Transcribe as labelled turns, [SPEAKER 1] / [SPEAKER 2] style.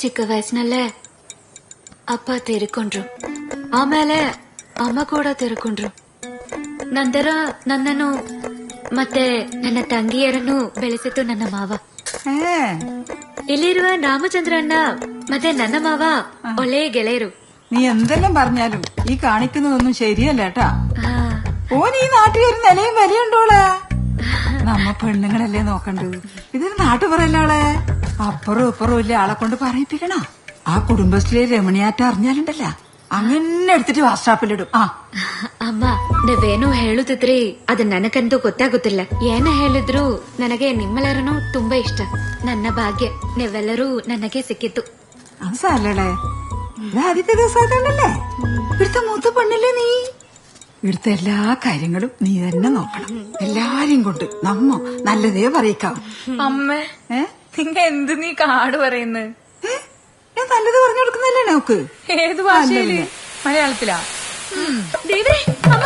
[SPEAKER 1] ಚಿಕ್ಕ ವಯಸ್ಸಿನಲ್ಲೇ ಅಪ್ಪ ತೀರಿಕೊಂಡ್ರು. ಆಮೇಲೆ ಅಮ್ಮ ಕೂಡ ತೀರಿಕೊಂಡ್ರು. ನಂತರ ನನ್ನನ್ನು ಮತ್ತೆ ನನ್ನ ತಂಗಿಯರನ್ನು ಬೆಳೆಸಿತು ನನ್ನ ಮಾವ. ഇല്ലിരുവ രാമചന്ദ്രണ്ണ മറ്റേ നന്ന മാവ ഒലേ ഗെളയരു.
[SPEAKER 2] നീ എന്തെല്ലാം പറഞ്ഞാലും ഈ കാണിക്കുന്നതൊന്നും ശരിയല്ല കേട്ടാ. ഓൻ ഈ നാട്ടിൽ ഒരു നിലയും വിലയുണ്ടോളെ. നമ്മ പെണ്ണുങ്ങളല്ലേ നോക്കണ്ടത്. ഇതൊരു നാട്ടുപറയല്ലോളെ. അപ്പുറവും ഇപ്പുറവും ഇല്ല ആളെ കൊണ്ട് പറയിപ്പിക്കണ. ആ കുടുംബശ്രീ രമണിയാറ്റ അറിഞ്ഞാലുണ്ടല്ല അങ്ങനെ എടുത്തിട്ട് വാട്സാപ്പിലിടും.
[SPEAKER 1] ಅಮ್ಮ ನೀವೇನು ಹೇಳುತ್ತಿದ್ರಿ ಅದು ನನಗಂತೂ ಗೊತ್ತಾಗುತ್ತಿಲ್ಲ. ಏನ ಹೇಳಿದ್ರು ನನಗೆ ನಿಮ್ಮೆಲ್ಲರನ್ನೂ ತುಂಬಾ ಇಷ್ಟ. ನನ್ನ ಭಾಗ್ಯ ನೀವೆಲ್ಲರೂ ನನಗೆ ಸಿಕ್ಕಿತ್ತು.
[SPEAKER 2] അത് സാരല്ലേ, ഇത് ആദ്യത്തെ ദിവസമായിട്ടല്ലേ. ഇവിടുത്തെ മൂത്ത പെണ്ണല്ലേ നീ. ഇവിടുത്തെ എല്ലാ കാര്യങ്ങളും നീ തന്നെ നോക്കണം. എല്ലാരെയും കൊണ്ട് നമ്മ നല്ലതേ പറയിക്കാവും.
[SPEAKER 3] അമ്മ നിങ്ങ എന്ത് നീ കാട് പറയുന്നത്?
[SPEAKER 2] ഞാൻ നല്ലത് പറഞ്ഞു കൊടുക്കുന്നല്ലേ നോക്ക്.
[SPEAKER 3] ഏത് ഭാഷയില്? മലയാളത്തിലാ?
[SPEAKER 1] ദേവേ അമ്മ